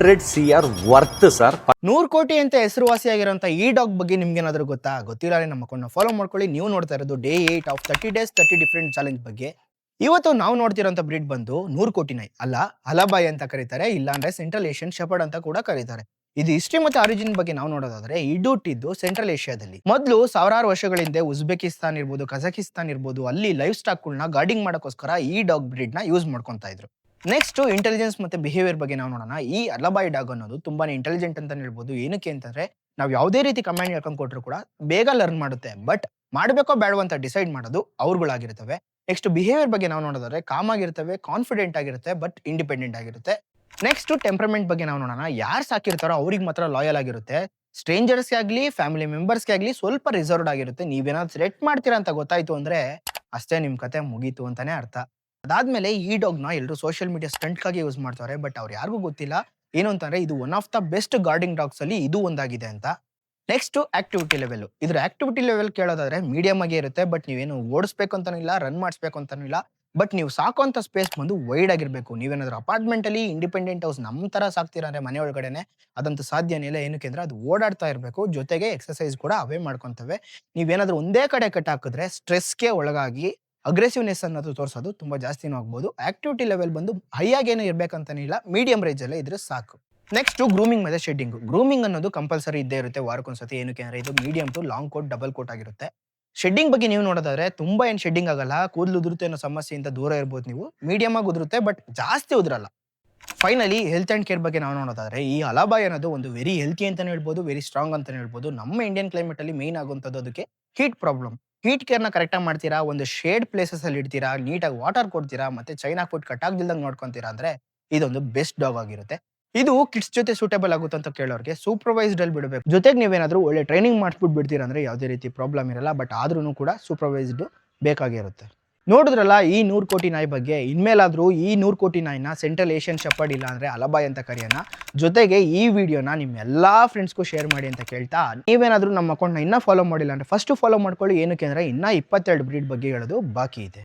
100 CR worth sir. 100 ಕೋಟಿ ಅಂತ ಹೆಸರುವಾಸಿಯಾಗಿರುವಂತ ಈ ಡಾಗ್ ಬಗ್ಗೆ ನಿಮ್ಗೆ ಏನಾದರೂ ಗೊತ್ತಾ? ಗೊತ್ತಿಲ್ಲ ನಮ್ಮ ಅಕೌಂಟ್ನ ಫಾಲೋ ಮಾಡ್ಕೊಳ್ಳಿ. ನೀವು ನೋಡ್ತಾ ಇರೋದು day 8 of 30 days 30 different challenge ಬಗ್ಗೆ. ಇವತ್ತು ನಾವು ನೋಡ್ತಿರೋಂಥ ಬ್ರೀಡ್ ಬಂದು 100 ಕೋಟಿ ನಾಯಿ ಅಲ್ಲ, ಅಲಬಾಯಿ ಅಂತ ಕರೀತಾರೆ, ಇಲ್ಲಾಂದ್ರೆ ಸೆಂಟ್ರಲ್ ಏಷ್ಯನ್ ಶೆಪರ್ಡ್ ಅಂತ ಕೂಡ ಕರೀತಾರೆ. ಇದು ಹಿಸ್ಟ್ರಿ ಮತ್ತೆ ಆರಿಜಿನ್ ಬಗ್ಗೆ ನಾವು ನೋಡೋದಾದ್ರೆ ಇದು ಹುಟ್ಟಿದ್ದು ಸೆಂಟ್ರಲ್ ಏಷ್ಯಾದಲ್ಲಿ. ಮೊದಲು ಸಾವಿರಾರು ವರ್ಷಗಳ ಹಿಂದೆ ಉಜ್ಬೇಕಿಸ್ತಾನ್ ಇರ್ಬೋದು, ಕಜಕಿಸ್ತಾನ್ ಇರ್ಬೋದು, ಅಲ್ಲಿ ಲೈಫ್ ಸ್ಟಾಕ್ಗಳನ್ನ ಗಾರ್ಡಿಂಗ್ ಮಾಡೋಕ್ಕೋಸ್ಕರ ಈ ಡಾಗ್ ಬ್ರೀಡ್ ನ ಯೂಸ್ ಮಾಡ್ಕೊಂತಾ ಇದ್ರು. ನೆಕ್ಸ್ಟ್ ಇಂಟೆಲಿಜೆನ್ಸ್ ಮತ್ತೆ ಬಿಹೇವಿಯರ್ ಬಗ್ಗೆ ನಾವು ನೋಡೋಣ. ಈ ಅಲಬಾಯಿ ಡಾಗ್ ಅನ್ನೋದು ತುಂಬಾನೇ ಇಂಟೆಲಿಜೆಂಟ್ ಅಂತ ಹೇಳ್ಬೋದು. ಏನಕ್ಕೆ ಅಂತಂದ್ರೆ ನಾವು ಯಾವುದೇ ರೀತಿ ಕಮಾಂಡ್ ಹೇಳ್ಕೊಂಡು ಕೊಟ್ಟರು ಕೂಡ ಬೇಗ ಲರ್ನ್ ಮಾಡುತ್ತೆ. ಬಟ್ ಮಾಡಬೇಕೋ ಬೇಡವೋ ಅಂತ ಡಿಸೈಡ್ ಮಾಡೋದು ಅವ್ರುಗಳಾಗಿರ್ತವೆ. ನೆಕ್ಸ್ಟ್ ಬಿಹೇವಿಯರ್ ಬಗ್ಗೆ ನಾವು ನೋಡೋದಾದ್ರೆ ಕಾಮ್ ಆಗಿರ್ತವೆ, ಕಾನ್ಫಿಡೆಂಟ್ ಆಗಿರುತ್ತೆ, ಬಟ್ ಇಂಡಿಪೆಂಡೆಂಟ್ ಆಗಿರುತ್ತೆ. ನೆಕ್ಸ್ಟ್ ಟೆಂಪರ್ಮೆಂಟ್ ಬಗ್ಗೆ ನಾವು ನೋಡೋಣ. ಯಾರು ಸಾಕಿರ್ತಾರೋ ಅವ್ರಿಗೆ ಮಾತ್ರ ಲಾಯಲ್ ಆಗಿರುತ್ತೆ. ಸ್ಟ್ರೇಂಜರ್ಸ್ಗೆ ಆಗ್ಲಿ ಫ್ಯಾಮಿಲಿ ಮೆಂಬರ್ಸ್ಗೆ ಆಗ್ಲಿ ಸ್ವಲ್ಪ ರಿಸರ್ವ್ಡ್ ಆಗಿರುತ್ತೆ. ನೀವೇನಾದ್ರು ಥ್ರೆಟ್ ಮಾಡ್ತೀರಾ ಅಂತ ಗೊತ್ತಾಯ್ತು ಅಂದ್ರೆ ಅಷ್ಟೇ ನಿಮ್ ಕತೆ ಮುಗೀತು ಅಂತಾನೆ ಅರ್ಥ. ಅದಾದ್ಮೇಲೆ ಈ ಡಾಗ್ ನ ಎಲ್ಲರೂ ಸೋಷಿಯಲ್ ಮೀಡಿಯಾ ಸ್ಟಂಟ್ಗಾಗಿ ಯೂಸ್ ಮಾಡ್ತಾರೆ. ಬಟ್ ಅವ್ರು ಯಾರಿಗೂ ಗೊತ್ತಿಲ್ಲ ಏನು ಅಂತಂದ್ರೆ ಇದು one of the best guarding dogs ಅಲ್ಲಿ ಇದು ಒಂದಾಗಿದೆ ಅಂತ. Next activity level. ಇದ್ರ ಆಕ್ಟಿವಿಟಿ ಲೆವೆಲ್ ಕೇಳೋದಾದ್ರೆ ಮೀಡಿಯಂ ಆಗಿ ಇರುತ್ತೆ. ಬಟ್ ನೀವೇನು ಓಡಿಸ್ಬೇಕು ಅಂತಾನೂ ಇಲ್ಲ, ರನ್ ಮಾಡಿಸ್ಬೇಕು ಅಂತಾನೂ ಇಲ್ಲ. ಬಟ್ ನೀವು ಸಾಕುವಂತ ಸ್ಪೇಸ್ ಬಂದು ವೈಡ್ ಆಗಿರ್ಬೇಕು. ನೀವೇನಾದ್ರೂ ಅಪಾರ್ಟ್ಮೆಂಟ್ ಅಲ್ಲಿ ಇಂಡಿಪೆಂಡೆಂಟ್ ಹೌಸ್ ನಮ್ಮ ತರ ಸಾಕ್ತೀರಾ ಅಂದ್ರೆ ಮನೆ ಒಳಗಡೆನೆ ಅದಂತೂ ಸಾಧ್ಯನೇ ಇಲ್ಲ. ಏನಕ್ಕೆ ಅಂದ್ರೆ ಅದು ಓಡಾಡ್ತಾ ಇರಬೇಕು, ಜೊತೆಗೆ ಎಕ್ಸರ್ಸೈಸ್ ಕೂಡ ಅವೇ ಮಾಡ್ಕೊಂತವೆ. ನೀವೇನಾದ್ರೂ ಒಂದೇ ಕಡೆ ಕಟ್ ಹಾಕಿದ್ರೆ ಸ್ಟ್ರೆಸ್ಗೆ ಒಳಗಾಗಿ ಅಗ್ರೆಸಿವ್ನೆಸ್ ಅನ್ನೋದು ತೋರಿಸೋದು ತುಂಬಾ ಜಾಸ್ತಿನೂ ಆಗ್ಬೋದು. ಆಕ್ಟಿವಿಟಿ ಲೆವೆಲ್ ಬಂದು ಹೈ ಆಗೇನೋ ಇರ್ಬೇಕಂತಾನಿಲ್ಲ, ಮೀಡಿಯಂ ರೇಂಜ್ ಅಲ್ಲೇ ಇದ್ರೆ ಸಾಕು. ನೆಕ್ಸ್ಟ್ ಗ್ರೂಮಿಂಗ್ ಮತ್ತೆ ಶೆಡ್ಡಿಂಗ್. ಗ್ರೂಮಿಂಗ್ ಅನ್ನೋದು ಕಂಪಲ್ಸರಿ ಇದ್ದೇ ಇರುತ್ತೆ ವಾರಕ್ಕೊಂದ್ಸತಿ. ಏನಕ್ಕೆ ಅಂದ್ರೆ ಇದು medium to long coat double coat ಆಗಿರುತ್ತೆ. ಶೆಡ್ಡಿಂಗ್ ಬಗ್ಗೆ ನೀವು ನೋಡೋದಾದ್ರೆ ತುಂಬಾ ಏನ್ ಶೆಡ್ಡಿಂಗ್ ಆಗಲ್ಲ. ಕೂದಲು ಉದುರುತ್ತೆ ಅನ್ನೋ ಸಮಸ್ಯೆಯಿಂದ ದೂರ ಇರ್ಬೋದು ನೀವು. ಮೀಡಿಯಂ ಆಗಿ ಉದುರುತ್ತೆ, ಬಟ್ ಜಾಸ್ತಿ ಉದುರಲ್ಲ. ಫೈನಲಿ ಹೆಲ್ತ್ ಅಂಡ್ ಕೇರ್ ಬಗ್ಗೆ ನಾವು ನೋಡೋದಾದ್ರೆ ಈ ಅಲಬಾಯ್ ಅನ್ನೋದು ಒಂದು ವೆರಿ ಹೆಲ್ತಿ ಅಂತಾನೆ ಹೇಳ್ಬೋದು, ವೆರಿ ಸ್ಟ್ರಾಂಗ್ ಅಂತಾನೆ ಹೇಳ್ಬೋದು. ನಮ್ಮ ಇಂಡಿಯನ್ ಕ್ಲೈಮೇಟ್ ಅಲ್ಲಿ ಮೇನ್ ಆಗುವಂತದ್ದು ಅದಕ್ಕೆ ಹೀಟ್ ಪ್ರಾಬ್ಲಮ್. ಹೀಟ್ ಕೇರ್ನ ಕರೆಕ್ಟ್ ಆಗಿ ಮಾಡ್ತೀರಾ, ಒಂದು ಶೇಡ್ ಪ್ಲೇಸಸ್ ಅಲ್ಲಿ ಇಡ್ತೀರಾ, ನೀಟಾಗಿ ವಾಟರ್ ಕೊಡ್ತೀರಾ, ಮತ್ತೆ ಚೈನಾ ಫುಡ್ ಕಟ್ ಆಗ್ದಿಲ್ದಂಗೆ ನೋಡ್ಕೊಂತೀರಾ ಅಂದ್ರೆ ಇದೊಂದು ಬೆಸ್ಟ್ ಡಾಗ್ ಆಗಿರುತ್ತೆ. ಇದು ಕಿಡ್ಸ್ ಜೊತೆ ಸೂಟೇಬಲ್ ಆಗುತ್ತೆ ಅಂತ ಕೇಳೋರಿಗೆ ಸೂಪರ್ವೈಸ್ಡ್ ಅಲ್ಲಿ ಬಿಡಬೇಕು. ಜೊತೆಗೆ ನೀವೇನಾದ್ರೂ ಒಳ್ಳೆ ಟ್ರೈನಿಂಗ್ ಮಾಡಿಸ್ಬಿಟ್ಟು ಬಿಡ್ತೀರಾ ಅಂದ್ರೆ ಯಾವುದೇ ರೀತಿ ಪ್ರಾಬ್ಲಮ್ ಇರಲ್ಲ. ಬಟ್ ಆದ್ರೂ ಕೂಡ ಸೂಪರ್ವೈಸ್ಡ್ ಬೇಕಾಗಿರುತ್ತೆ. ನೋಡಿದ್ರಲ್ಲ ಈ 100 ಕೋಟಿ ನಾಯಿ ಬಗ್ಗೆ. ಇನ್ಮೇಲಾದ್ರೂ ಈ 100 ಕೋಟಿ ನಾಯಿನ ಸೆಂಟ್ರಲ್ ಏಷ್ಯನ್ ಶೆಪರ್ಡ್ ಇಲ್ಲ ಅಂದ್ರೆ ಅಲಬಾಯ್ ಅಂತ ಕರೆಯೋಣ. ಜೊತೆಗೆ ಈ ವಿಡಿಯೋನ ನಿಮ್ಮ ಎಲ್ಲಾ ಫ್ರೆಂಡ್ಸ್ಗೂ ಶೇರ್ ಮಾಡಿ ಅಂತ ಕೇಳ್ತಾ, ನೀವೇನಾದ್ರೂ ನಮ್ಮ ಅಕೌಂಟ್ನ ಇನ್ನೂ ಫಾಲೋ ಮಾಡಿಲ್ಲ ಅಂದ್ರೆ ಫಸ್ಟ್ ಫಾಲೋ ಮಾಡ್ಕೊಳ್ಳಿ. ಏನಕ್ಕೆ ಅಂದ್ರೆ ಇನ್ನೂ 22 ಬ್ರೀಡ್ ಬಗ್ಗೆ ಹೇಳೋದು ಬಾಕಿ ಇದೆ.